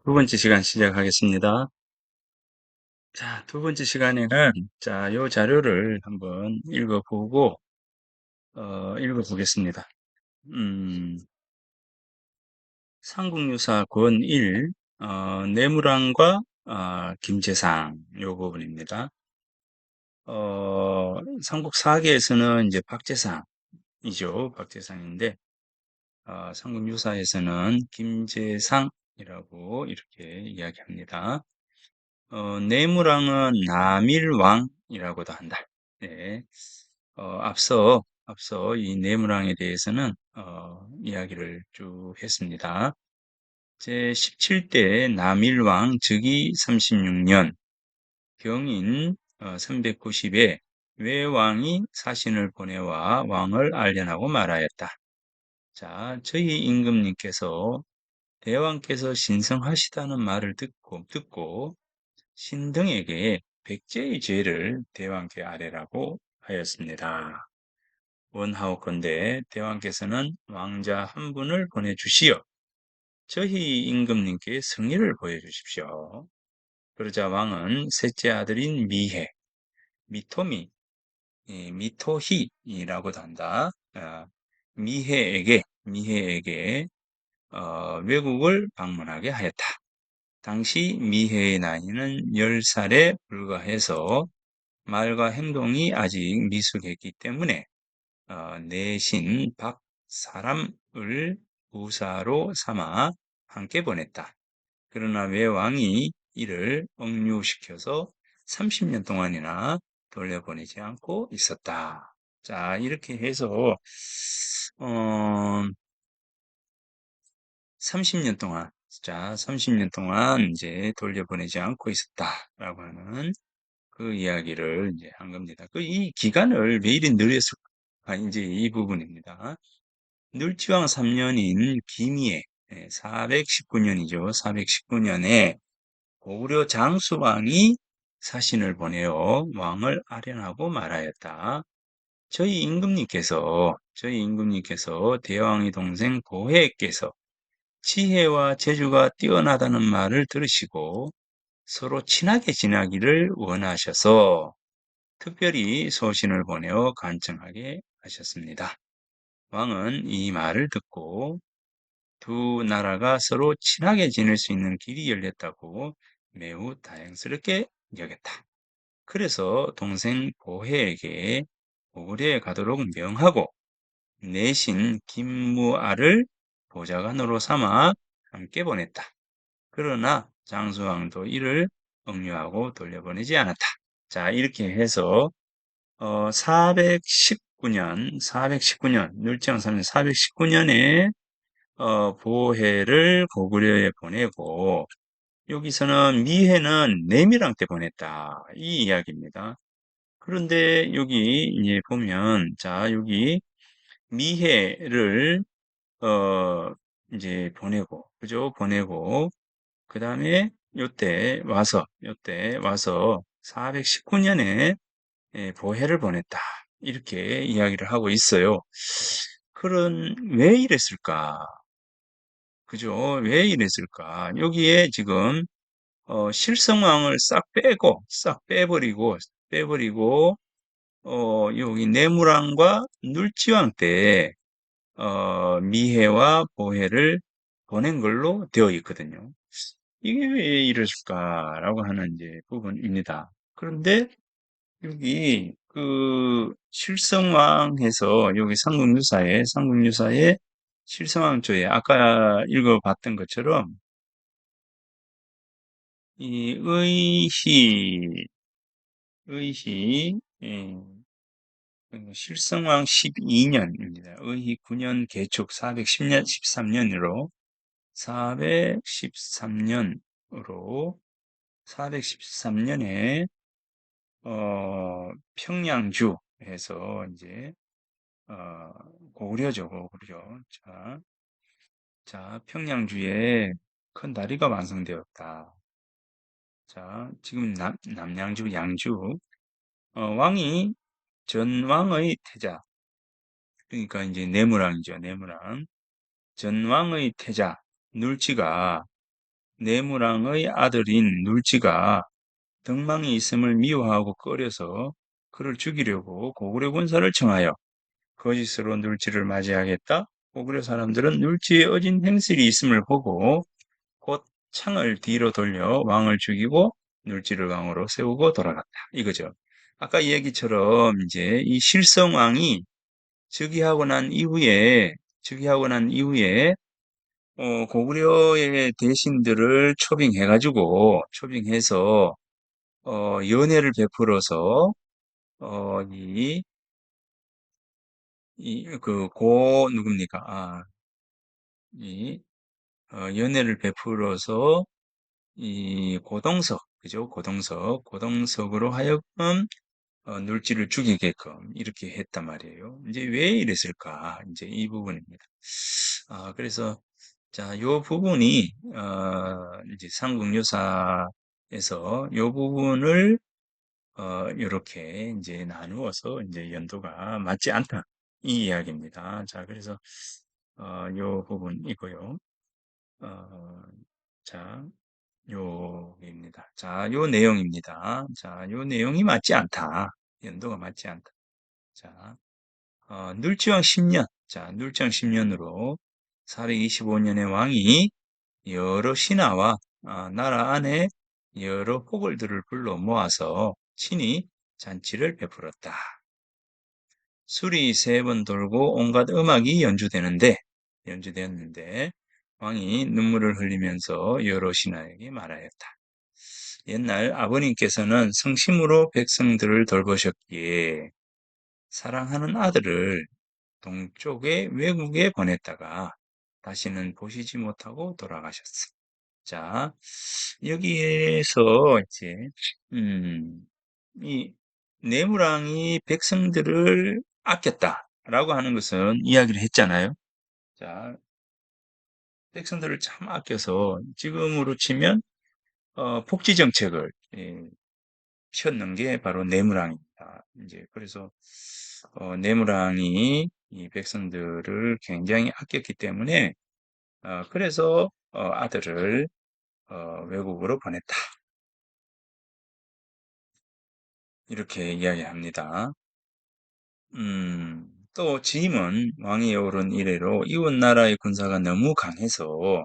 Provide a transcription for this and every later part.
두 번째 시간 시작하겠습니다. 자, 두 번째 시간에는, 요 자료를 한번 읽어보고, 읽어보겠습니다. 음, 삼국유사 권 1, 내무랑과, 김재상, 요 부분입니다. 삼국 사기에서는 이제 박재상이죠. 박재상인데, 삼국유사에서는 김재상이라고 이렇게 이야기합니다. 내무랑은 남일왕이라고도 한다. 네. 앞서 이 내무랑에 대해서는, 이야기를 쭉 했습니다. 제 17대 남일왕 즉위 36년, 경인 390에 외왕이 사신을 보내와 왕을 알련하고 말하였다. 자, 저희 임금님께서 대왕께서 신성하시다는 말을 듣고 신등에게 백제의 죄를 대왕께 아뢰라고 하였습니다. 원하옵건대 대왕께서는 왕자 한 분을 보내주시어 저희 임금님께 승리를 보여주십시오. 그러자 왕은 셋째 아들인 미토희라고도 한다. 미해에게 외국을 방문하게 하였다. 당시 미해의 나이는 10살에 불과해서 말과 행동이 아직 미숙했기 때문에 내신 박사람을 부사로 삼아 함께 보냈다. 그러나 외왕이 이를 억류시켜서 30년 동안이나 돌려보내지 않고 있었다. 자, 이렇게 해서 어, 30년 동안, 자, 30년 동안 이제 돌려보내지 않고 있었다라고 하는 그 이야기를 이제 한 겁니다. 이 기간을 왜 이리 느렸을까? 이제 이 부분입니다. 늘지왕 3년인 김희애, 419년이죠. 419년에 고구려 장수왕이 사신을 보내어 왕을 아련하고 말하였다. 저희 임금님께서 대왕의 동생 보혜께서 지혜와 재주가 뛰어나다는 말을 들으시고 서로 친하게 지내기를 원하셔서 특별히 소신을 보내어 간청하게 하셨습니다. 왕은 이 말을 듣고 두 나라가 서로 친하게 지낼 수 있는 길이 열렸다고 매우 다행스럽게 여겼다. 그래서 동생 보혜에게 고구려에 가도록 명하고 내신 김무아를 보좌관으로 삼아 함께 보냈다. 그러나 장수왕도 이를 억류하고 돌려보내지 않았다. 자, 이렇게 해서 419년, 율정 3년 419년에 보혜를 고구려에 보내고 여기서는 미해는 내밀왕 때 보냈다. 이 이야기입니다. 그런데 여기 이제 보면 자, 여기 미해를 이제 보내고 그죠? 보내고 그다음에 요때 와서 419년에 보혜를 보냈다. 이렇게 이야기를 하고 있어요. 왜 이랬을까? 그죠? 왜 이랬을까? 여기에 지금, 실성왕을 싹 빼버리고, 여기 내무랑과 눌지왕 때, 미해와 보혜를 보낸 걸로 되어 있거든요. 이게 왜 이랬을까라고 하는 이제 부분입니다. 그런데 여기 그 실성왕에서 여기 삼국유사에 실성왕조에 아까 읽어봤던 것처럼 이 의희 실성왕 12년입니다. 의희 9년 개축 410년 13년으로 413년으로 413년에 평양주에서 이제 어, 고구려죠, 고구려. 자, 평양주에 큰 다리가 완성되었다. 자, 지금 남양주, 양주, 왕이 전왕의 태자, 그러니까 이제 내무랑이죠, 내무랑. 전왕의 태자, 눌지가 내무랑의 아들인 눌지가 덕망이 있음을 미워하고 꺼려서 그를 죽이려고 고구려 군사를 청하여 거짓으로 눌지를 맞이하겠다. 고구려 사람들은 눌지의 어진 행실이 있음을 보고 곧 창을 뒤로 돌려 왕을 죽이고 눌지를 왕으로 세우고 돌아갔다. 이거죠. 아까 이야기처럼 이제 이 실성왕이 즉위하고 난 이후에 고구려의 대신들을 초빙해서 연회를 베풀어서 이 누굽니까? 이 연회를 베풀어서 이 그죠? 고동석으로 하여금 눌지를 죽이게끔 이렇게 했단 말이에요. 이제 왜 이랬을까? 이제 이 부분입니다. 그래서 자, 요 부분이 이제 삼국유사에서 요 부분을 요렇게 이제 나누어서 이제 연도가 맞지 않다. 이 이야기입니다. 자, 그래서 요 부분이고요. 어, 자, 요입니다. 자, 요 내용입니다. 자, 요 내용이 맞지 않다. 연도가 맞지 않다. 자, 눌지왕 10년. 자, 눌지왕 10년으로 425년의 왕이 여러 신하와 나라 안에 여러 호걸들을 불러 모아서 친히 잔치를 베풀었다. 술이 3번 돌고 온갖 음악이 연주되었는데 왕이 눈물을 흘리면서 여러 신하에게 말하였다. 옛날 아버님께서는 성심으로 백성들을 돌보셨기에 사랑하는 아들을 동쪽의 외국에 보냈다가 다시는 보시지 못하고 돌아가셨어. 자, 여기에서 이제, 이 내무랑이 백성들을 아꼈다라고 하는 것은 이야기를 했잖아요. 자, 백성들을 참 아껴서 지금으로 치면 복지 정책을 폈는 게 바로 내무랑입니다. 이제 그래서 내무랑이 이 백성들을 굉장히 아꼈기 때문에 그래서 아들을 외국으로 보냈다. 이렇게 이야기합니다. 또 짐은 왕이 오른 이래로 이웃 나라의 군사가 너무 강해서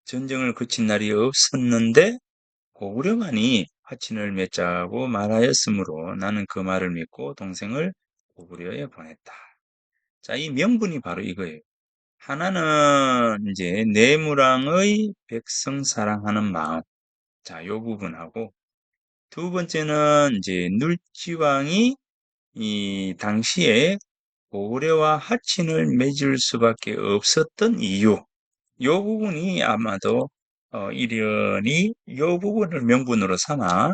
전쟁을 그친 날이 없었는데 고구려만이 화친을 맺자고 말하였으므로 나는 그 말을 믿고 동생을 고구려에 보냈다. 자, 이 명분이 바로 이거예요. 하나는 이제 내무랑의 백성 사랑하는 마음. 자, 요 부분하고 두 번째는 이제 눌지왕이 이 당시에 고구려와 하친을 맺을 수밖에 없었던 이유. 요 부분이 아마도 이련이 요 부분을 명분으로 삼아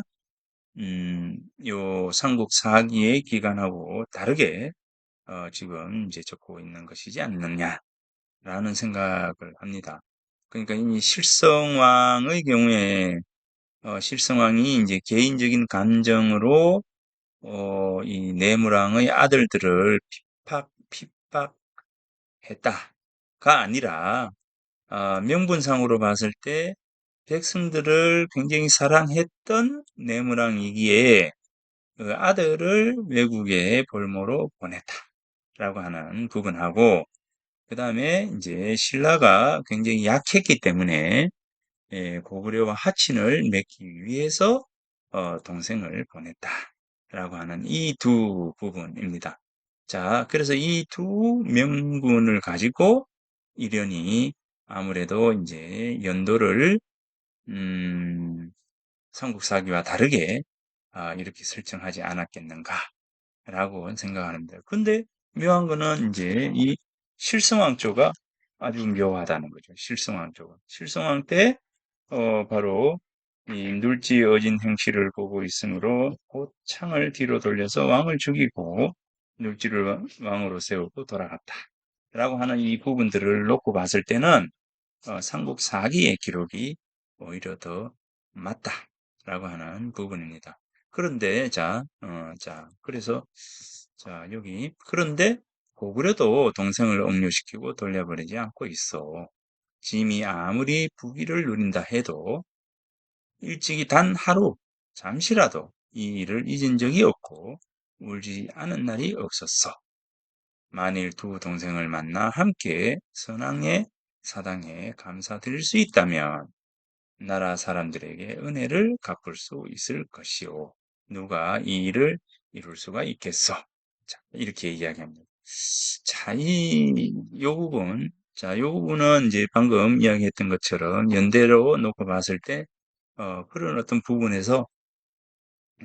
요 삼국 사기의 기간하고 다르게 지금 이제 적고 있는 것이지 않느냐라는 생각을 합니다. 그러니까 이 실성왕의 경우에 실성왕이 이제 개인적인 감정으로 이 내무랑의 아들들을 핍박했다가 아니라 명분상으로 봤을 때 백성들을 굉장히 사랑했던 내무랑이기에 그 아들을 외국에 볼모로 보냈다라고 하는 부분하고 그 다음에 이제 신라가 굉장히 약했기 때문에 고구려와 하친을 맺기 위해서 동생을 보냈다라고 하는 이 두 부분입니다. 자, 그래서 이 두 명분을 가지고 이련이 아무래도 이제 연도를 음, 삼국사기와 다르게 이렇게 설정하지 않았겠는가라고 생각하는데, 근데 묘한 거는 이제 이 실성왕조가 아주 묘하다는 거죠. 실성왕 때 바로 이 눌지 어진 행실을 보고 있으므로 곧 창을 뒤로 돌려서 왕을 죽이고 눌지를 왕으로 세우고 돌아갔다. 라고 하는 이 부분들을 놓고 봤을 때는 삼국 사기의 기록이 오히려 더 맞다라고 하는 부분입니다. 그런데 그래서 그런데 고구려도 동생을 억류시키고 돌려버리지 않고 있어. 짐이 아무리 부귀를 누린다 해도 일찍이 단 하루, 잠시라도 이 일을 잊은 적이 없고 울지 않은 날이 없었어. 만일 두 동생을 만나 함께 선왕의 사당에 감사드릴 수 있다면 나라 사람들에게 은혜를 갚을 수 있을 것이오. 누가 이 일을 이룰 수가 있겠어? 자, 이렇게 이야기합니다. 자, 요 부분, 자, 요 부분은 이제 방금 이야기했던 것처럼 연대로 놓고 봤을 때, 그런 어떤 부분에서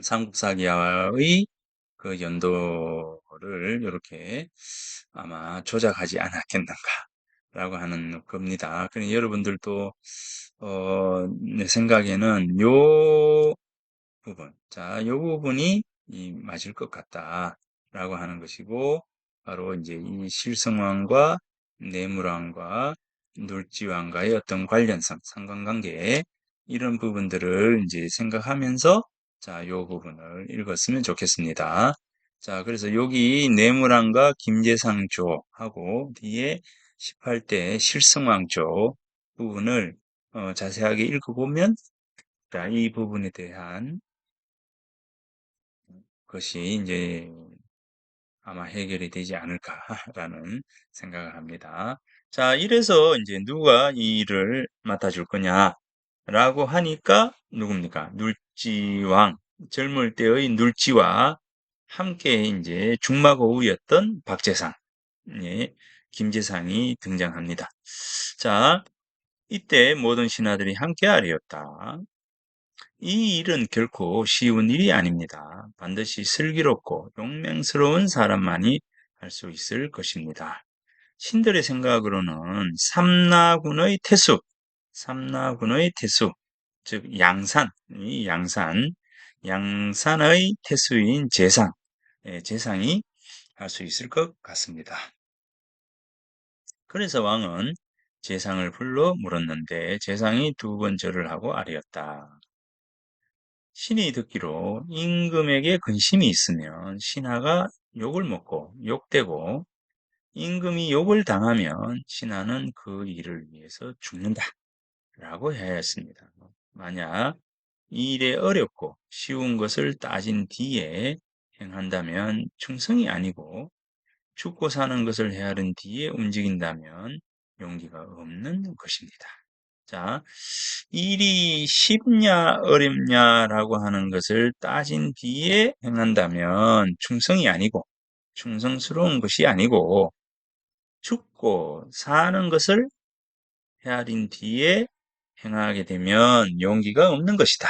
삼국사기와의 그 연도를 이렇게 아마 조작하지 않았겠는가라고 하는 겁니다. 그러니 여러분들도 내 생각에는 요 부분, 자, 요 부분이 맞을 것 같다라고 하는 것이고, 바로 이제 이 실성왕과 내물왕과 놀지왕과의 어떤 관련성, 상관관계, 이런 부분들을 이제 생각하면서, 자, 요 부분을 읽었으면 좋겠습니다. 자, 그래서 여기 내물왕과 김재상조하고 뒤에 18대 실성왕조 부분을 자세하게 읽어보면, 자, 이 부분에 대한 것이 이제 아마 해결이 되지 않을까라는 생각을 합니다. 자, 이래서 이제 누가 이 일을 맡아줄 거냐라고 하니까 누굽니까? 눌지왕, 젊을 때의 눌지와 함께 이제 중마고우였던 박재상, 예, 김재상이 등장합니다. 자, 이때 모든 신하들이 함께 하리었다. 이 일은 결코 쉬운 일이 아닙니다. 반드시 슬기롭고 용맹스러운 사람만이 할 수 있을 것입니다. 신들의 생각으로는 삼나군의 태수, 즉 양산, 이 양산의 태수인 재상이 할 수 있을 것 같습니다. 그래서 왕은 재상을 불러 물었는데 재상이 두 번 절을 하고 아뢰었다. 신이 듣기로 임금에게 근심이 있으면 신하가 욕을 먹고 욕되고 임금이 욕을 당하면 신하는 그 일을 위해서 죽는다 라고 해야 했습니다. 만약 이 일에 어렵고 쉬운 것을 따진 뒤에 행한다면 충성이 아니고 죽고 사는 것을 헤아른 뒤에 움직인다면 용기가 없는 것입니다. 자, 일이 쉽냐 어렵냐라고 하는 것을 따진 뒤에 행한다면 충성이 아니고 충성스러운 것이 아니고 죽고 사는 것을 헤아린 뒤에 행하게 되면 용기가 없는 것이다.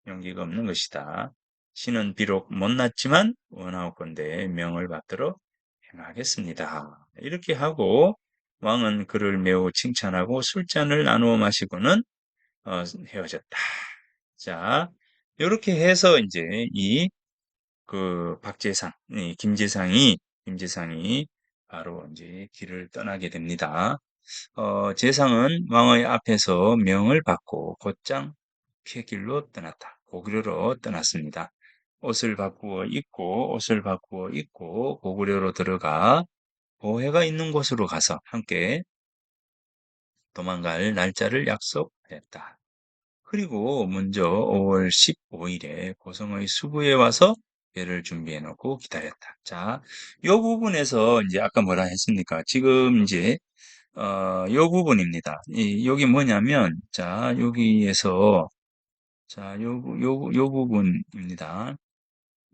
용기가 없는 것이다. 신은 비록 못났지만 원하옵건대 명을 받들어 행하겠습니다. 이렇게 하고 왕은 그를 매우 칭찬하고 술잔을 나누어 마시고는 헤어졌다. 자, 이렇게 해서 이제 그 김재상이 바로 이제 길을 떠나게 됩니다. 재상은 왕의 앞에서 명을 받고 곧장 쾌길로 떠났다. 고구려로 떠났습니다. 옷을 바꾸어 입고 고구려로 들어가 보혜가 있는 곳으로 가서 함께 도망갈 날짜를 약속했다. 그리고 먼저 5월 15일에 고성의 수부에 와서 배를 준비해 놓고 기다렸다. 자, 요 부분에서 이제 아까 뭐라 했습니까? 지금 이제 요 부분입니다. 여기 뭐냐면 자, 여기에서 자, 요 부분입니다.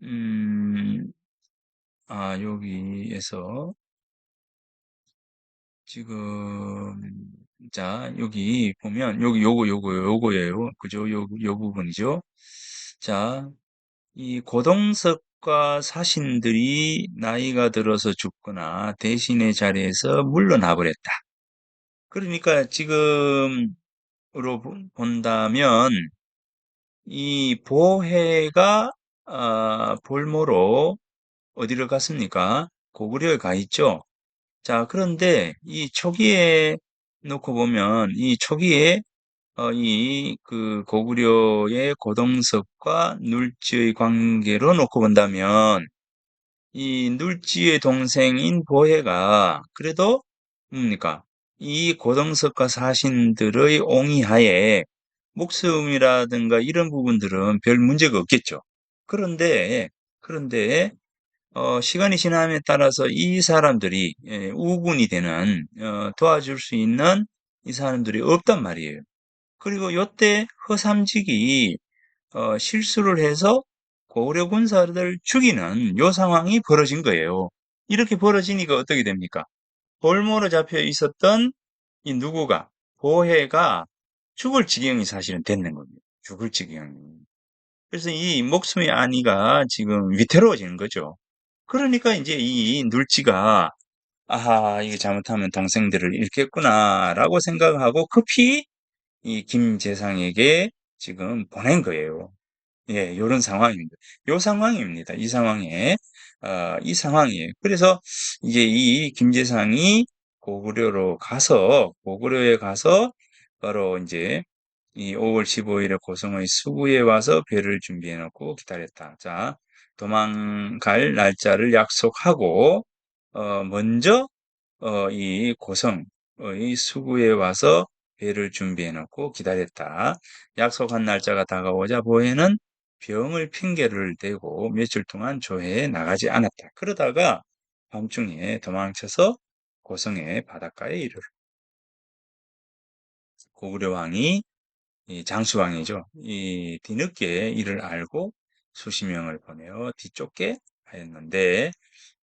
음, 여기에서 지금 자, 여기 보면 여기 요거예요. 그죠? 요 부분이죠. 자, 이 고동석과 사신들이 나이가 들어서 죽거나 대신의 자리에서 물러나 버렸다. 그러니까 지금으로 본다면 이 보혜가 볼모로 어디를 갔습니까? 고구려에 가 있죠. 자, 그런데 이 초기에 놓고 보면 이 초기에 이 그 고구려의 고동석과 눌지의 관계로 놓고 본다면 이 눌지의 동생인 보혜가 그래도 뭡니까? 이 고동석과 사신들의 옹의하에 목숨이라든가 이런 부분들은 별 문제가 없겠죠. 그런데, 그런데, 시간이 지남에 따라서 이 사람들이 우군이 되는, 도와줄 수 있는 이 사람들이 없단 말이에요. 그리고 요때 허삼직이 실수를 해서 고구려 군사를 죽이는 요 상황이 벌어진 거예요. 이렇게 벌어지니까 어떻게 됩니까? 볼모로 잡혀 있었던 이 누구가 보혜가 죽을 지경이 사실은 됐는 겁니다. 죽을 지경이. 그래서 이 목숨의 안위가 지금 위태로워지는 거죠. 그러니까 이제 이 눌지가 아하 이게 잘못하면 동생들을 잃겠구나라고 생각하고 급히 이 김재상에게 지금 보낸 거예요. 예, 요런 상황입니다. 요 상황입니다. 이 상황에, 이 상황이에요. 그래서 이제 이 김재상이 고구려에 가서 바로 이제 이 5월 15일에 고성의 수구에 와서 배를 준비해 놓고 기다렸다. 자, 도망갈 날짜를 약속하고, 먼저, 이 고성의 수구에 와서 배를 준비해 놓고 기다렸다. 약속한 날짜가 다가오자 보혜는 병을 핑계를 대고 며칠 동안 조회에 나가지 않았다. 그러다가 밤중에 도망쳐서 고성의 바닷가에 이르러 고구려 왕이 이 장수왕이죠. 이 뒤늦게 이를 알고 수십 명을 보내어 뒤쫓게 하였는데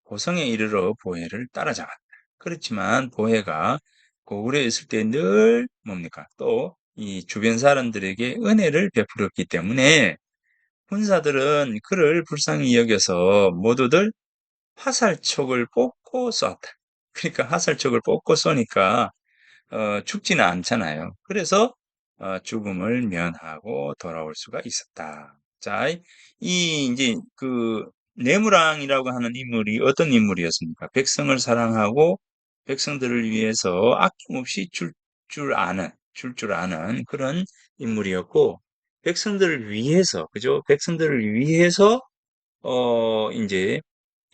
고성에 이르러 보혜를 따라잡았다. 그렇지만 보혜가 고구려에 있을 때 늘 뭡니까? 또 이 주변 사람들에게 은혜를 베풀었기 때문에 군사들은 그를 불쌍히 여겨서 모두들 화살촉을 뽑고 쐈다. 그러니까 화살촉을 뽑고 쏘니까 죽지는 않잖아요. 그래서 죽음을 면하고 돌아올 수가 있었다. 자, 이 이제 그 내무랑이라고 하는 인물이 어떤 인물이었습니까? 백성을 사랑하고 백성들을 위해서 아낌없이 줄 아는 그런 인물이었고, 백성들을 위해서, 그죠? 백성들을 위해서, 이제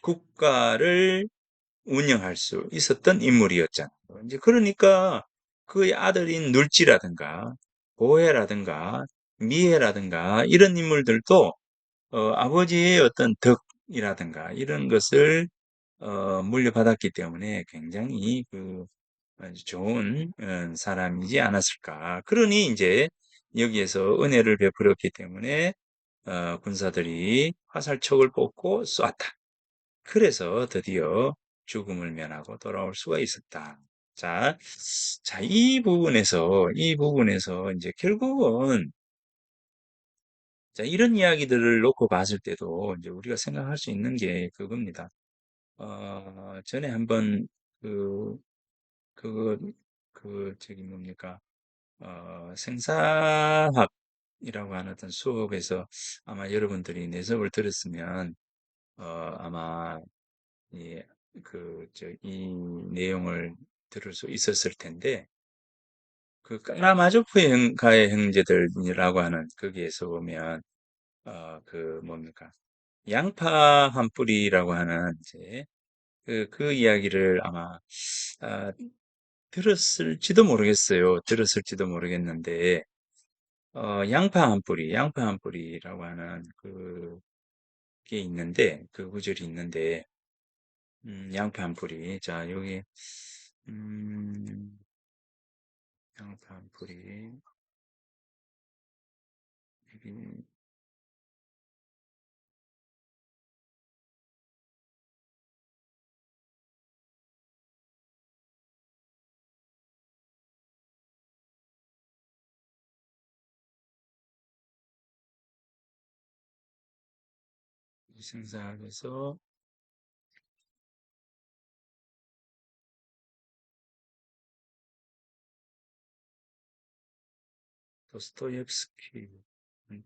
국가를 운영할 수 있었던 인물이었잖아요. 이제 그러니까 그의 아들인 눌지라든가 보혜라든가 미혜라든가 이런 인물들도 아버지의 어떤 덕이라든가 이런 것을 물려받았기 때문에 굉장히 그 아주 좋은 사람이지 않았을까. 그러니 이제 여기에서 은혜를 베풀었기 때문에 군사들이 화살촉을 뽑고 쐈다. 그래서 드디어 죽음을 면하고 돌아올 수가 있었다. 자, 자, 이 부분에서 이제 결국은, 자, 이런 이야기들을 놓고 봤을 때도 이제 우리가 생각할 수 있는 게 그겁니다. 전에 한번 그, 그, 저기 뭡니까, 생사학이라고 하는 어떤 수업에서 아마 여러분들이 내석을 들었으면, 아마 예, 이 내용을 들을 수 있었을 텐데, 그 까라마조프의 가의 형제들이라고 하는 거기에서 보면, 뭡니까? 양파 한 뿌리라고 하는 이제 그 이야기를 아마, 아, 들었을지도 모르겠어요. 들었을지도 모르겠는데, 양파 한 뿌리라고 하는 그게 있는데, 그 구절이 있는데, 양파 한 뿌리. 자, 여기, 음, 양파 한 뿌리. 여기 생사학에서 도스토옙스키. 음,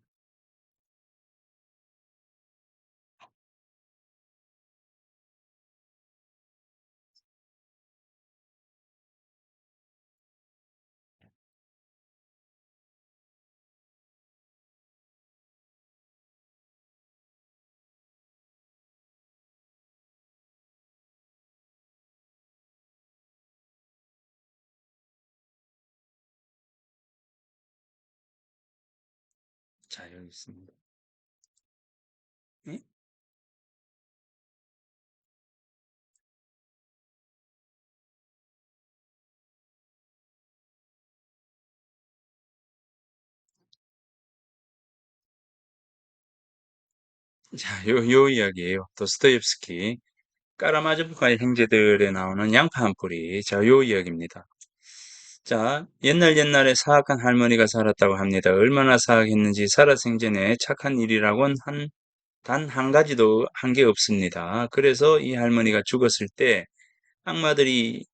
자, 여기 있습니다. 네? 자, 요 이야기예요. 도스토옙스키. 까라마조프가의 형제들에 나오는 양파 한 뿌리. 자, 요 이야기입니다. 자, 옛날에 사악한 할머니가 살았다고 합니다. 얼마나 사악했는지 살아생전에 착한 일이라고는 단 한 가지도 한 게 없습니다. 그래서 이 할머니가 죽었을 때 악마들이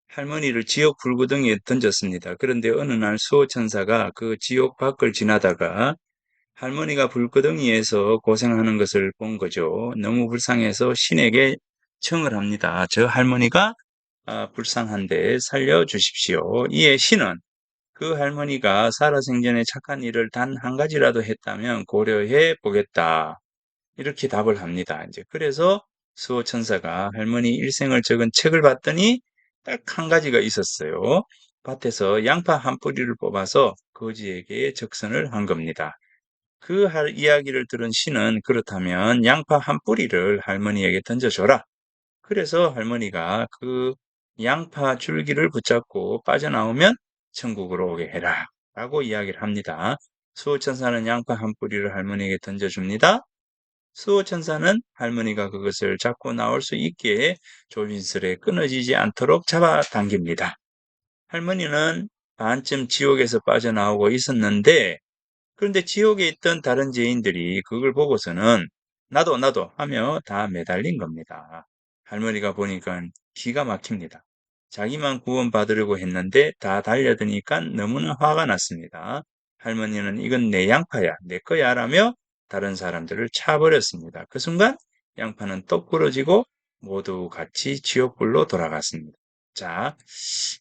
할머니를 지옥 불구덩이에 던졌습니다. 그런데 어느 날 수호천사가 그 지옥 밖을 지나다가 할머니가 불구덩이에서 고생하는 것을 본 거죠. 너무 불쌍해서 신에게 청을 합니다. 저 할머니가 불쌍한데 살려주십시오. 이에 신은 그 할머니가 살아생전에 착한 일을 단 한 가지라도 했다면 고려해 보겠다. 이렇게 답을 합니다. 이제 그래서 수호천사가 할머니 일생을 적은 책을 봤더니 딱 한 가지가 있었어요. 밭에서 양파 한 뿌리를 뽑아서 거지에게 적선을 한 겁니다. 그 이야기를 들은 신은 그렇다면 양파 한 뿌리를 할머니에게 던져줘라. 그래서 할머니가 그 양파 줄기를 붙잡고 빠져나오면 천국으로 오게 해라. 라고 이야기를 합니다. 수호천사는 양파 한 뿌리를 할머니에게 던져줍니다. 수호천사는 할머니가 그것을 잡고 나올 수 있게 조심스레 끊어지지 않도록 잡아당깁니다. 할머니는 반쯤 지옥에서 빠져나오고 있었는데 그런데 지옥에 있던 다른 죄인들이 그걸 보고서는 나도 하며 다 매달린 겁니다. 할머니가 보니까 기가 막힙니다. 자기만 구원받으려고 했는데 다 달려드니까 너무나 화가 났습니다. 할머니는 이건 내 양파야, 내 거야 라며 다른 사람들을 차버렸습니다. 그 순간 양파는 똑 부러지고 모두 같이 지옥불로 돌아갔습니다. 자,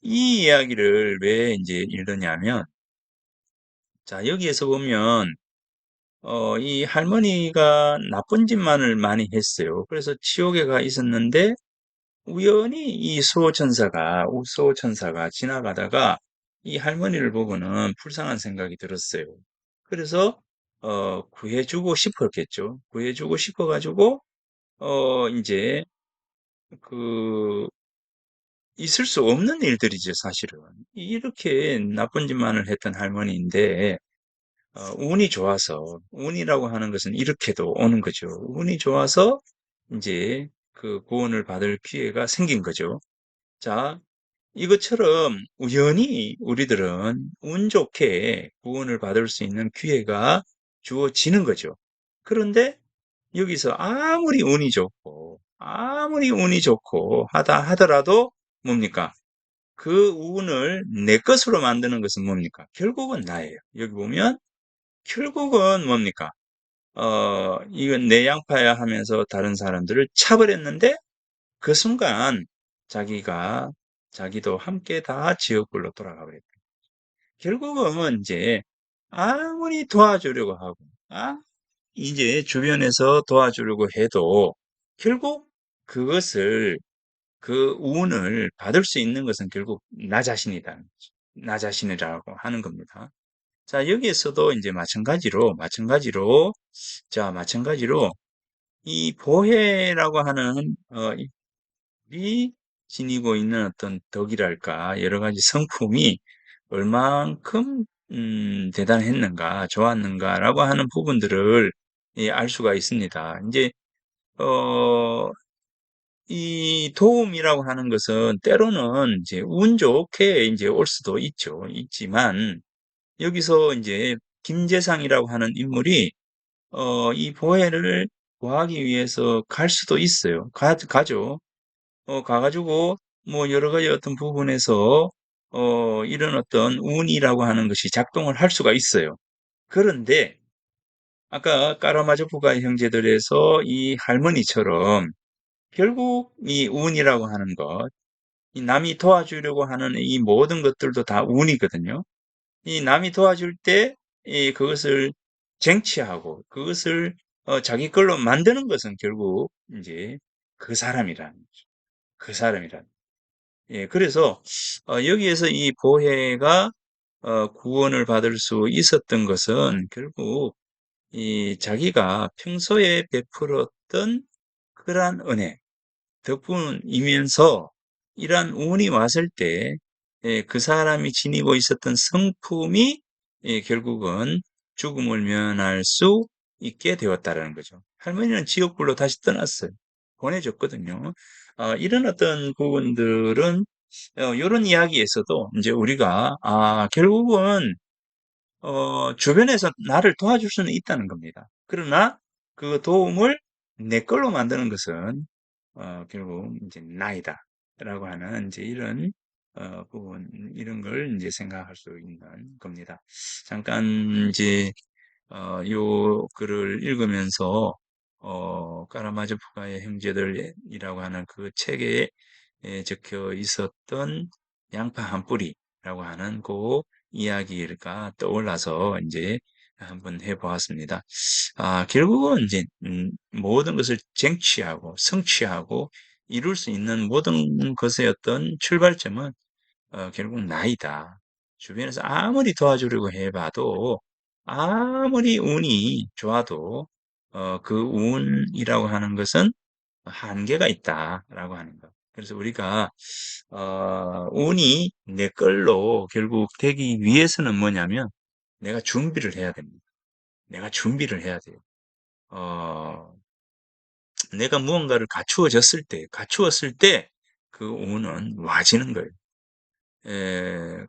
이 이야기를 왜 이제 읽느냐면, 자, 여기에서 보면 이 할머니가 나쁜 짓만을 많이 했어요. 그래서 지옥에 가 있었는데 우연히 이 수호천사가 지나가다가 이 할머니를 보고는 불쌍한 생각이 들었어요. 그래서 구해주고 싶었겠죠. 구해주고 싶어가지고 이제 그 있을 수 없는 일들이죠, 사실은. 이렇게 나쁜 짓만을 했던 할머니인데 운이 좋아서, 운이라고 하는 것은 이렇게도 오는 거죠. 운이 좋아서 이제 그 구원을 받을 기회가 생긴 거죠. 자, 이것처럼 우연히 우리들은 운 좋게 구원을 받을 수 있는 기회가 주어지는 거죠. 그런데 여기서 아무리 운이 좋고 하다 하더라도 뭡니까? 그 운을 내 것으로 만드는 것은 뭡니까? 결국은 나예요. 여기 보면 결국은 뭡니까? 이건 내 양파야 하면서 다른 사람들을 차버렸는데 그 순간 자기가 자기도 함께 다 지옥불로 돌아가 버렸다. 결국은 이제 아무리 도와주려고 하고, 이제 주변에서 도와주려고 해도 결국 그것을 그 운을 받을 수 있는 것은 결국 나 자신이다. 나 자신이라고 하는 겁니다. 자, 여기에서도 이제 마찬가지로, 이 보혜라고 하는, 이 지니고 있는 어떤 덕이랄까, 여러 가지 성품이 얼만큼, 대단했는가, 좋았는가라고 하는 부분들을 알 수가 있습니다. 이제, 어, 이 도움이라고 하는 것은 때로는 이제 운 좋게 이제 올 수도 있지만, 여기서 이제 김재상이라고 하는 인물이 이 보혜를 구하기 위해서 갈 수도 있어요. 가죠. 가가지고 뭐 여러 가지 어떤 부분에서 이런 어떤 운이라고 하는 것이 작동을 할 수가 있어요. 그런데 아까 까라마조프가 형제들에서 이 할머니처럼 결국 이 운이라고 하는 것, 이 남이 도와주려고 하는 이 모든 것들도 다 운이거든요. 이 남이 도와줄 때 그것을 쟁취하고 그것을 자기 걸로 만드는 것은 결국 이제 그 사람이라는 거죠. 그 사람이란. 예, 그래서 여기에서 이 보혜가 구원을 받을 수 있었던 것은 결국 이 자기가 평소에 베풀었던 그러한 은혜, 덕분이면서 이러한 운이 왔을 때, 그 사람이 지니고 있었던 성품이 결국은 죽음을 면할 수 있게 되었다라는 거죠. 할머니는 지옥불로 다시 떠났어요. 보내줬거든요. 이런 어떤 부분들은 이런 이야기에서도 이제 우리가 결국은 주변에서 나를 도와줄 수는 있다는 겁니다. 그러나 그 도움을 내 걸로 만드는 것은 결국 이제 나이다. 라고 하는 이제 이런 부분, 이런 걸 이제 생각할 수 있는 겁니다. 잠깐 이제 요 글을 읽으면서 까라마조프가의 형제들이라고 하는 그 책에 적혀 있었던 양파 한 뿌리라고 하는 그 이야기가 떠올라서 이제 한번 해보았습니다. 결국은 이제 모든 것을 쟁취하고 성취하고 이룰 수 있는 모든 것의 어떤 출발점은 결국 나이다. 주변에서 아무리 도와주려고 해봐도 아무리 운이 좋아도 그 운이라고 하는 것은 한계가 있다라고 하는 것. 그래서 우리가 운이 내 걸로 결국 되기 위해서는 뭐냐면 내가 준비를 해야 됩니다. 내가 준비를 해야 돼요. 어, 내가 무언가를 갖추었을 때 그 운은 와지는 거예요.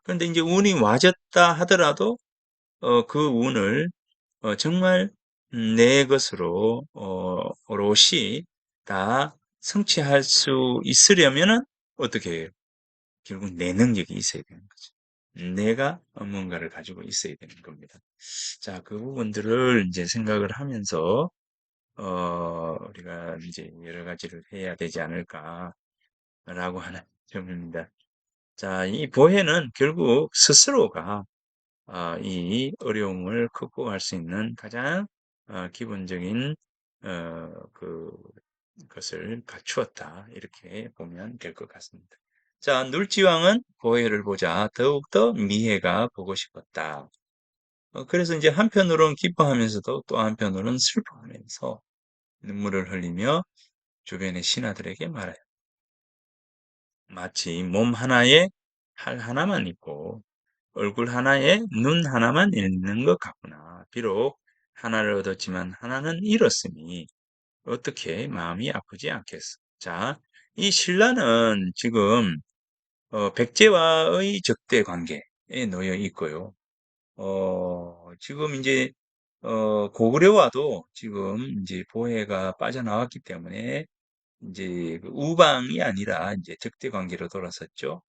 그런데 이제 운이 와졌다 하더라도 그 운을 정말 내 것으로 오롯이 다 성취할 수 있으려면은 어떻게 해요? 결국 내 능력이 있어야 되는 거죠. 내가 뭔가를 가지고 있어야 되는 겁니다. 자, 그 부분들을 이제 생각을 하면서 우리가 이제 여러 가지를 해야 되지 않을까라고 하는 점입니다. 자, 이 보혜는 결국 스스로가 이 어려움을 극복할 수 있는 가장 기본적인 것을 갖추었다. 이렇게 보면 될 것 같습니다. 자, 눌지왕은 보혜를 보자 더욱더 미혜가 보고 싶었다. 그래서 이제 한편으로는 기뻐하면서도 또 한편으로는 슬퍼하면서 눈물을 흘리며 주변의 신하들에게 말해요. 마치 몸 하나에 팔 하나만 있고 얼굴 하나에 눈 하나만 있는 것 같구나. 비록 하나를 얻었지만 하나는 잃었으니 어떻게 마음이 아프지 않겠어. 자, 이 신라는 지금 백제와의 적대 관계에 놓여 있고요. 지금 이제 고구려와도 지금 이제 보혜가 빠져나왔기 때문에 이제 그 우방이 아니라 이제 적대 관계로 돌아섰죠.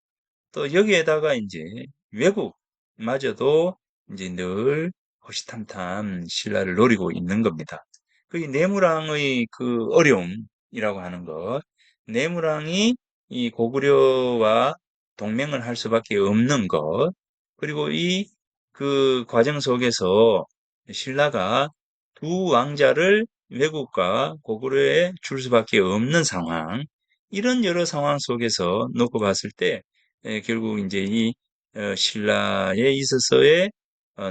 또 여기에다가 이제 외국마저도 이제 늘 호시탐탐 신라를 노리고 있는 겁니다. 그게 내무랑의 그 어려움이라고 하는 것, 내무랑이 이 고구려와 동맹을 할 수밖에 없는 것, 그리고 이 그 과정 속에서 신라가 두 왕자를 외국과 고구려에 줄 수밖에 없는 상황, 이런 여러 상황 속에서 놓고 봤을 때 결국 이제 이 신라에 있어서의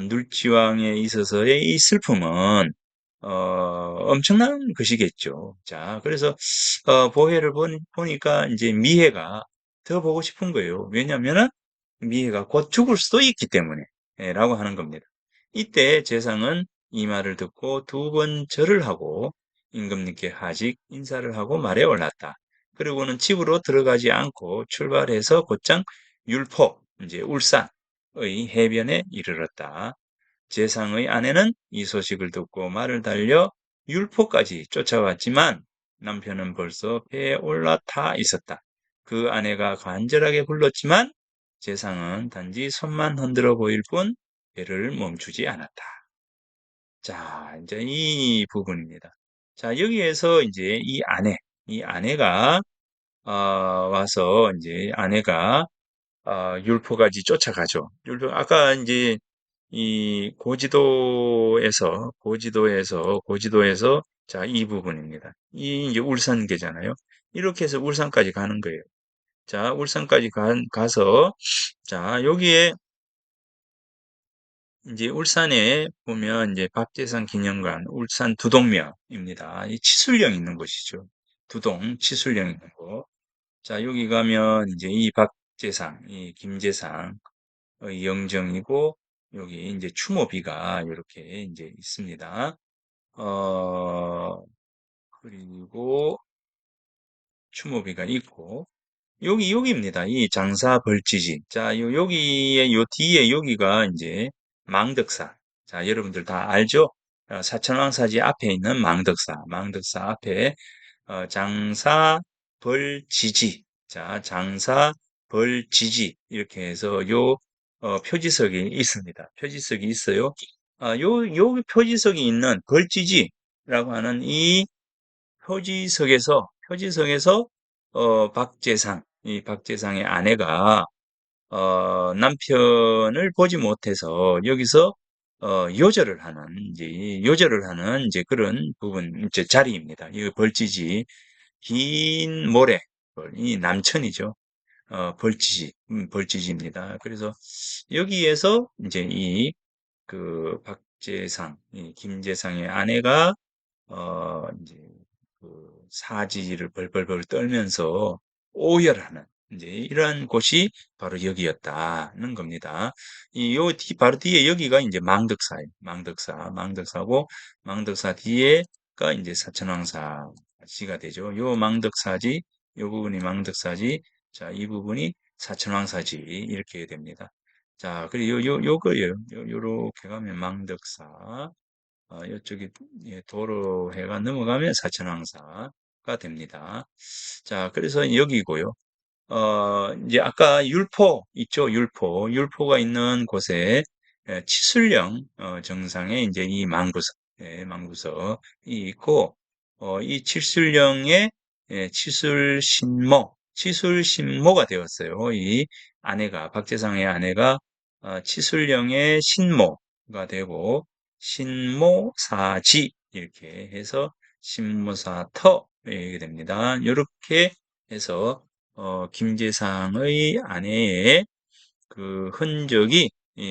눌지왕에 있어서의 이 슬픔은 엄청난 것이겠죠. 자, 그래서 보혜를 보니까 이제 미혜가 더 보고 싶은 거예요. 왜냐하면은 미혜가 곧 죽을 수도 있기 때문에 라고 하는 겁니다. 이때 재상은 이 말을 듣고 두 번 절을 하고 임금님께 하직 인사를 하고 말에 올랐다. 그리고는 집으로 들어가지 않고 출발해서 곧장 율포, 이제 울산의 해변에 이르렀다. 재상의 아내는 이 소식을 듣고 말을 달려 율포까지 쫓아왔지만 남편은 벌써 배에 올라타 있었다. 그 아내가 간절하게 불렀지만 재상은 단지 손만 흔들어 보일 뿐 배를 멈추지 않았다. 자, 이제 이 부분입니다. 자, 여기에서 이제 이 아내가 와서 이제 아내가 율포까지 쫓아가죠. 율포 아까 이제 이 고지도에서 자, 이 부분입니다. 이 이제 울산계잖아요. 이렇게 해서 울산까지 가는 거예요. 자, 울산까지 가서 자, 여기에 이제 울산에 보면 이제 박재상 기념관, 울산 두동면입니다. 이 치술령 있는 곳이죠. 두동 치술령 있는 곳. 자, 여기 가면 이제 이 박재상, 이 김재상의 영정이고, 여기 이제 추모비가 이렇게 이제 있습니다. 어, 그리고 추모비가 있고, 여기입니다. 이 장사 벌지지. 자, 여기에, 요 뒤에 여기가 이제 망덕사. 자, 여러분들 다 알죠? 사천왕사지 앞에 있는 망덕사. 망덕사 앞에, 장사 벌지지. 자, 장사 벌지지. 이렇게 해서 표지석이 있습니다. 표지석이 있어요. 요 표지석이 있는 벌지지라고 하는 이 표지석에서, 이 박재상의 아내가, 남편을 보지 못해서 여기서, 요절을 하는 이제 그런 부분, 이제 자리입니다. 이 벌지지, 긴 모래, 이 남천이죠. 벌지지입니다. 그래서 여기에서 이제 이 김재상의 아내가 이제 사지를 벌벌벌 떨면서 오열하는 이제 이런 곳이 바로 여기였다는 겁니다. 바로 뒤에 여기가 이제 망덕사예요. 망덕사고 망덕사 뒤에가 이제 사천왕사지가 되죠. 요 망덕사지, 요 부분이 망덕사지, 자, 이 부분이 사천왕사지 이렇게 됩니다. 자, 그리고 요거예요. 요렇게 가면 망덕사. 이쪽이 예, 도로해가 넘어가면 사천왕사가 됩니다. 자, 그래서 여기고요. 이제 아까 율포 있죠? 율포가 있는 곳에 치술령 정상에 이제 이 망부석이 있고, 이 치술령의 치술신모가 되었어요. 이 박재상의 아내가 치술령의 신모가 되고, 신모사지 이렇게 해서 신모사터 이렇게 됩니다. 이렇게 해서 김재상의 아내의 그 흔적이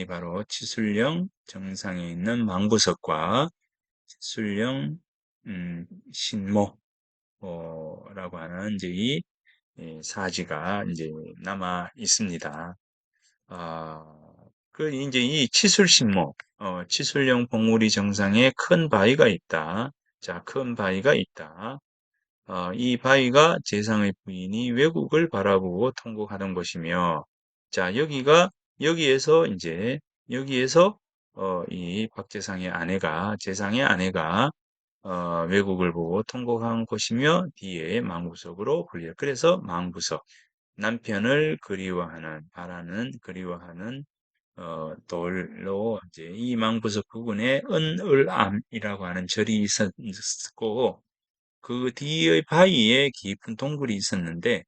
바로 치술령 정상에 있는 망부석과 치술령 신모라고 하는 이제 이 사지가 이제 남아 있습니다. 아, 이제 이 치술령 봉우리 정상에 큰 바위가 있다. 자, 큰 바위가 있다. 이 바위가 재상의 부인이 외국을 바라보고 통곡하던 곳이며, 자, 여기에서, 이 재상의 아내가, 외국을 보고 통곡한 곳이며, 뒤에 망부석으로 불려. 그래서 망부석, 남편을 그리워하는, 돌로, 이제 이 망부석 부근에 은을암이라고 하는 절이 있었고, 그 뒤의 바위에 깊은 동굴이 있었는데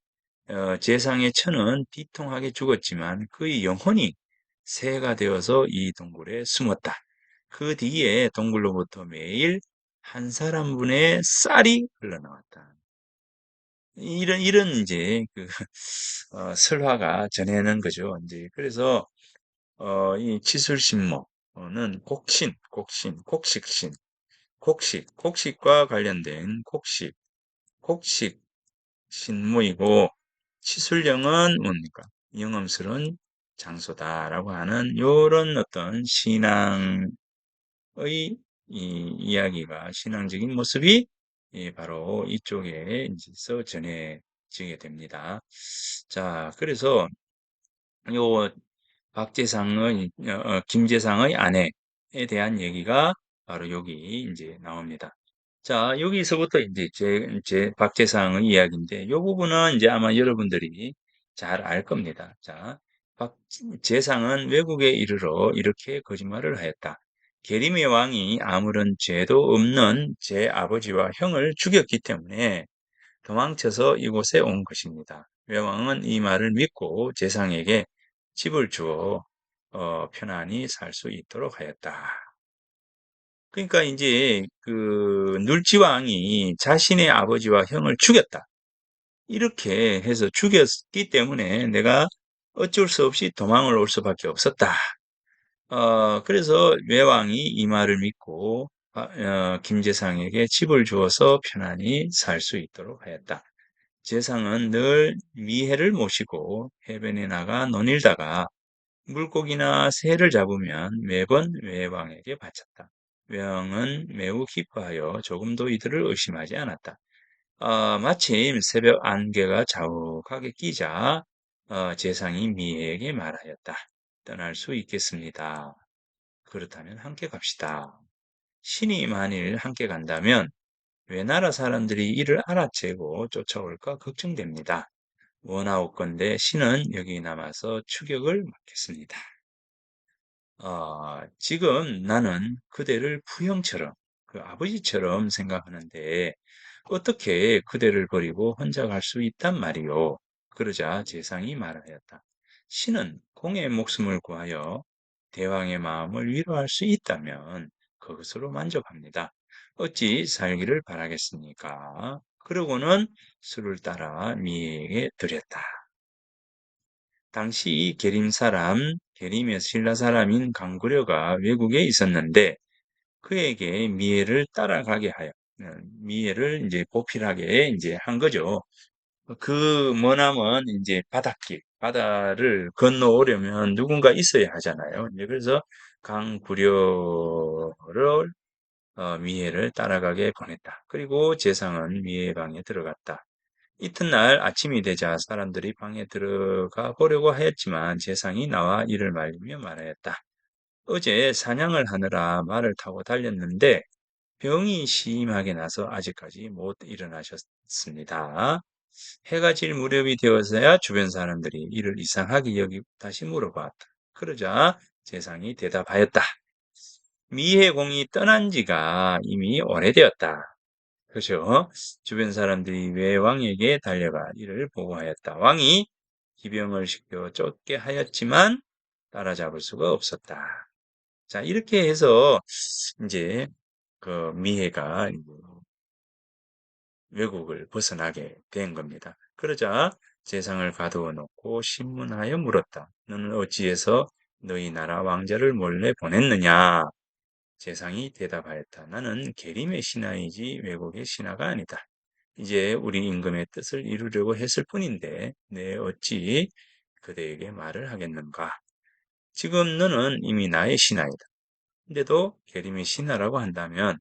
재상의 처는 비통하게 죽었지만 그의 영혼이 새가 되어서 이 동굴에 숨었다. 그 뒤에 동굴로부터 매일 한 사람분의 쌀이 흘러나왔다. 이런 이제 설화가 전해는 거죠. 이제 그래서 이 치술신모는 곡식과 관련된 곡식 신무이고 치술령은 뭡니까? 영험스러운 장소다라고 하는 요런 어떤 신앙의 이야기가 신앙적인 모습이 바로 이쪽에 이제서 전해지게 됩니다. 자, 그래서 요 김재상의 아내에 대한 얘기가 바로 여기 이제 나옵니다. 자, 여기서부터 이제 박재상의 이야기인데, 이 부분은 이제 아마 여러분들이 잘 알 겁니다. 자, 박재상은 외국에 이르러 이렇게 거짓말을 하였다. 게리미 왕이 아무런 죄도 없는 제 아버지와 형을 죽였기 때문에 도망쳐서 이곳에 온 것입니다. 외왕은 이 말을 믿고 재상에게 집을 주어 편안히 살 수 있도록 하였다. 그러니까 이제 눌지왕이 자신의 아버지와 형을 죽였다. 이렇게 해서 죽였기 때문에 내가 어쩔 수 없이 도망을 올 수밖에 없었다. 그래서 외왕이 이 말을 믿고 김재상에게 집을 주어서 편안히 살 수 있도록 하였다. 재상은 늘 미해를 모시고 해변에 나가 논일다가 물고기나 새를 잡으면 매번 외왕에게 바쳤다. 외왕은 매우 기뻐하여 조금도 이들을 의심하지 않았다. 마침 새벽 안개가 자욱하게 끼자 재상이 미해에게 말하였다. 떠날 수 있겠습니다. 그렇다면 함께 갑시다. 신이 만일 함께 간다면 외나라 사람들이 이를 알아채고 쫓아올까 걱정됩니다. 원하옵건대 신은 여기 남아서 추격을 막겠습니다. 지금 나는 그대를 부형처럼, 그 아버지처럼 생각하는데 어떻게 그대를 버리고 혼자 갈 수 있단 말이오. 그러자 재상이 말하였다. 신은 공의 목숨을 구하여 대왕의 마음을 위로할 수 있다면 그것으로 만족합니다. 어찌 살기를 바라겠습니까? 그러고는 술을 따라 미에게 드렸다. 당시 계림 사람, 계림의 신라 사람인 강구려가 외국에 있었는데 그에게 미해를 따라가게 하여 미해를 이제 보필하게 이제 한 거죠. 그 머나먼 이제 바닷길, 바다를 건너오려면 누군가 있어야 하잖아요. 이제 그래서 강구려를 미해를 따라가게 보냈다. 그리고 재상은 미해 방에 들어갔다. 이튿날 아침이 되자 사람들이 방에 들어가 보려고 하였지만 재상이 나와 이를 말리며 말하였다. 어제 사냥을 하느라 말을 타고 달렸는데 병이 심하게 나서 아직까지 못 일어나셨습니다. 해가 질 무렵이 되어서야 주변 사람들이 이를 이상하게 여기고 다시 물어봤다. 그러자 재상이 대답하였다. 미해공이 떠난 지가 이미 오래되었다. 그죠? 주변 사람들이 외왕에게 달려가 이를 보고하였다. 왕이 기병을 시켜 쫓게 하였지만 따라잡을 수가 없었다. 자, 이렇게 해서 이제 그 미해가 외국을 벗어나게 된 겁니다. 그러자 재상을 가두어 놓고 신문하여 물었다. 너는 어찌해서 너희 나라 왕자를 몰래 보냈느냐? 재상이 대답하였다. 나는 계림의 신하이지 외국의 신하가 아니다. 이제 우리 임금의 뜻을 이루려고 했을 뿐인데 내 어찌 그대에게 말을 하겠는가? 지금 너는 이미 나의 신하이다. 근데도 계림의 신하라고 한다면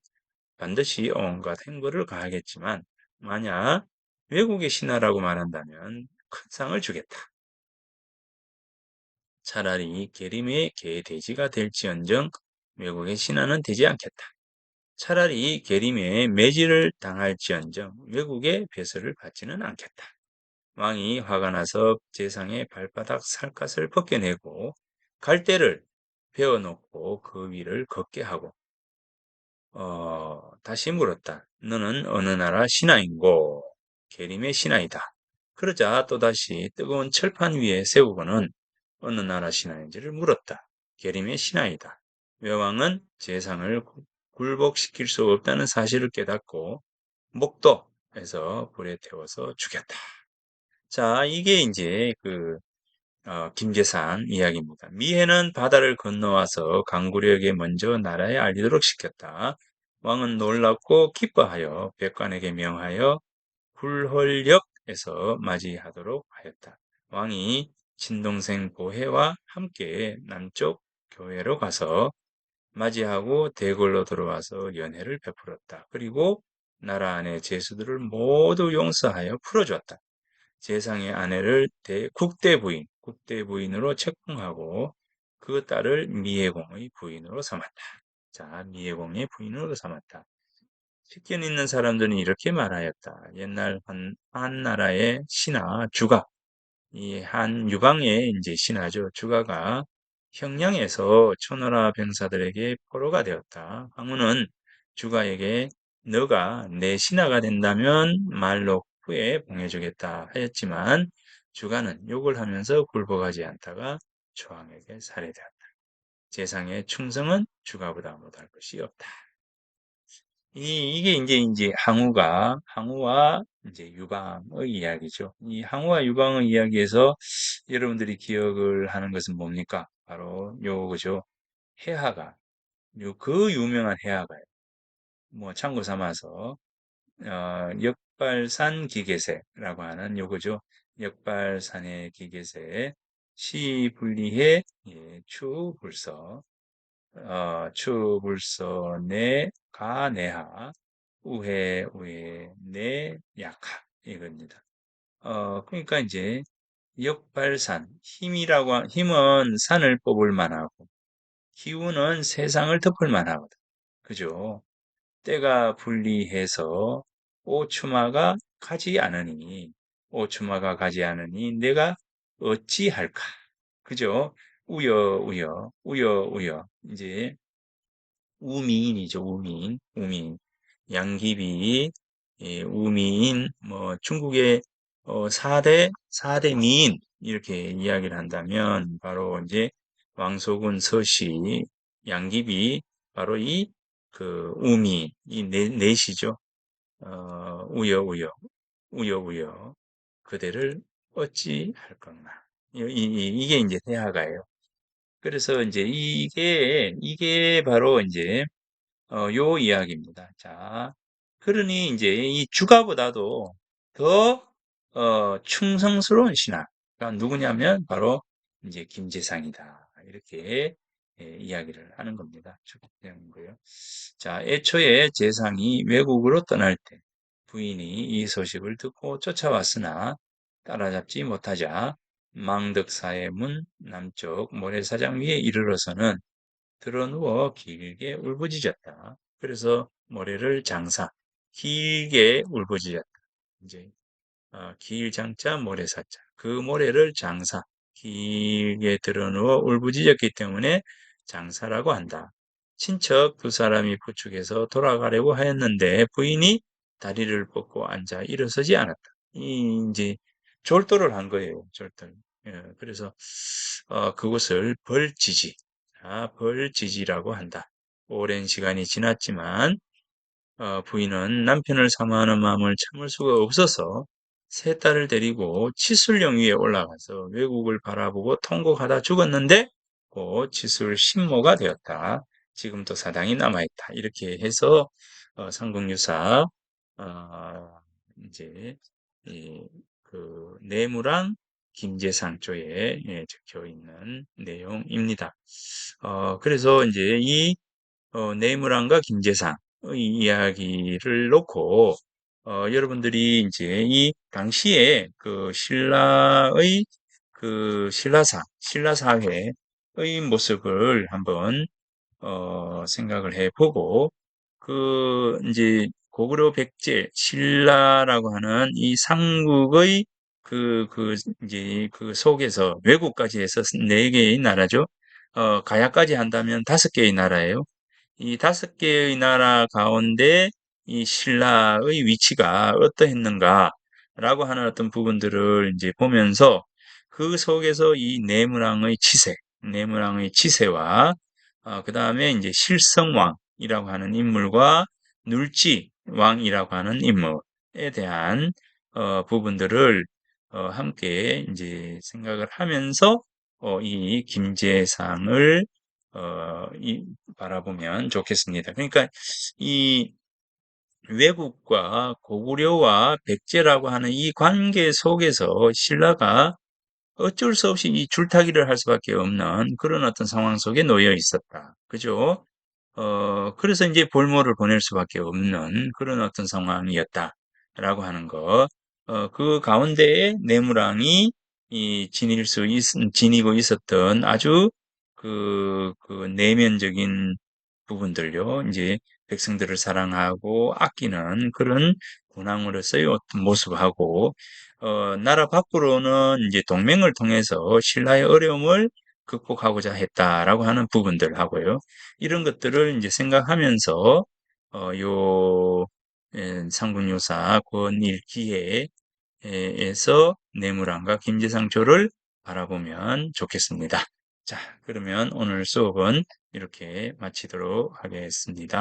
반드시 온갖 행보를 가하겠지만 만약 외국의 신하라고 말한다면 큰 상을 주겠다. 차라리 계림의 개돼지가 될지언정 외국의 신하는 되지 않겠다. 차라리 계림의 매질을 당할지언정 외국의 배설을 받지는 않겠다. 왕이 화가 나서 재상의 발바닥 살갗을 벗겨내고 갈대를 베어놓고 그 위를 걷게 하고 다시 물었다. 너는 어느 나라 신하인고? 계림의 신하이다. 그러자 또다시 뜨거운 철판 위에 세우고는 어느 나라 신하인지를 물었다. 계림의 신하이다. 외왕은 재상을 굴복시킬 수 없다는 사실을 깨닫고 목도에서 불에 태워서 죽였다. 자, 이게 이제 김재산 이야기입니다. 미해는 바다를 건너와서 강구려에게 먼저 나라에 알리도록 시켰다. 왕은 놀랍고 기뻐하여 백관에게 명하여 굴헐역에서 맞이하도록 하였다. 왕이 친동생 보혜와 함께 남쪽 교회로 가서 맞이하고 대궐로 들어와서 연회를 베풀었다. 그리고 나라 안의 죄수들을 모두 용서하여 풀어주었다. 재상의 아내를 국대 부인으로 책봉하고 그 딸을 미해공의 부인으로 삼았다. 자, 미해공의 부인으로 삼았다. 식견 있는 사람들은 이렇게 말하였다. 옛날 한 나라의 신하 주가, 이 한 유방의 이제 신하죠. 주가가 형량에서 초나라 병사들에게 포로가 되었다. 황후는 주가에게 너가 내 신하가 된다면 말로 후에 봉해주겠다 하였지만 주가는 욕을 하면서 굴복하지 않다가 조항에게 살해되었다. 재상의 충성은 주가보다 못할 것이 없다. 이게 이제 항우와 이제 유방의 이야기죠. 이 항우와 유방의 이야기에서 여러분들이 기억을 하는 것은 뭡니까? 바로 요거죠. 해화가, 그 유명한 해화가요. 뭐 참고 삼아서 역발산 기계세라고 하는 요거죠. 역발산의 기계세, 시분리해, 예, 추불서, 추불서 내 가내하, 우해 우해 내 약하 이겁니다. 그러니까 이제 역발산, 힘은 산을 뽑을 만하고, 기운은 세상을 덮을 만하거든. 그죠? 때가 불리해서 오추마가 가지 않으니, 오추마가 가지 않으니 내가 어찌할까? 그죠? 우여. 이제 우미인이죠, 우미인. 양귀비, 예, 우미인, 뭐 중국의 4대 미인 이렇게 이야기를 한다면 바로 이제 왕소군 서씨, 양귀비, 바로 이 그 우미인, 이 넷이죠. 우여, 그대를 어찌 할 건가. 이게 이제 대화가예요. 그래서 이제 이게 바로 이제 요 이야기입니다. 자, 그러니 이제 이 주가보다도 더 충성스러운 신하가 누구냐면 바로 이제 김재상이다. 이렇게 이야기를 하는 겁니다. 되는 거예요. 자, 애초에 재상이 외국으로 떠날 때 부인이 이 소식을 듣고 쫓아왔으나 따라잡지 못하자 망덕사의 문 남쪽 모래사장 위에 이르러서는 드러누워 길게 울부짖었다. 그래서 모래를 길게 울부짖었다. 이제 길장자 모래사자. 그 모래를 길게 드러누워 울부짖었기 때문에 장사라고 한다. 친척 두 사람이 부축해서 돌아가려고 하였는데 부인이 다리를 뻗고 앉아 일어서지 않았다. 이제 졸도를 한 거예요. 졸도. 예, 그래서 그것을 벌지지라고 한다. 오랜 시간이 지났지만 부인은 남편을 사모하는 마음을 참을 수가 없어서 세 딸을 데리고 치술령 위에 올라가서 외국을 바라보고 통곡하다 죽었는데 곧 치술 신모가 되었다. 지금도 사당이 남아있다. 이렇게 해서 삼국유사 어, 이제 그 내무랑 김제상조에 적혀 있는 내용입니다. 그래서 이제 이 네이무란과 김재상의 이야기를 놓고 여러분들이 이제 이 당시에 그 신라의 그 신라사회의 모습을 한번 생각을 해보고 이제 고구려 백제 신라라고 하는 이 삼국의 이제 그 속에서 외국까지 해서 네 개의 나라죠. 가야까지 한다면 다섯 개의 나라예요. 이 다섯 개의 나라 가운데 이 신라의 위치가 어떠했는가라고 하는 어떤 부분들을 이제 보면서 그 속에서 이 내무랑의 치세와 그 다음에 이제 실성왕이라고 하는 인물과 눌지 왕이라고 하는 인물에 대한 부분들을 함께 이제 생각을 하면서 이 김제상을 바라보면 좋겠습니다. 그러니까 이 외국과 고구려와 백제라고 하는 이 관계 속에서 신라가 어쩔 수 없이 이 줄타기를 할 수밖에 없는 그런 어떤 상황 속에 놓여 있었다. 그죠? 그래서 이제 볼모를 보낼 수밖에 없는 그런 어떤 상황이었다라고 하는 거. 그 가운데에 내무랑이 지니고 있었던 아주 그 내면적인 부분들요. 이제 백성들을 사랑하고 아끼는 그런 군왕으로서의 어떤 모습하고, 나라 밖으로는 이제 동맹을 통해서 신라의 어려움을 극복하고자 했다라고 하는 부분들하고요. 이런 것들을 이제 생각하면서 요 삼국유사 권일기에서 내무랑과 김제상조를 바라보면 좋겠습니다. 자, 그러면 오늘 수업은 이렇게 마치도록 하겠습니다.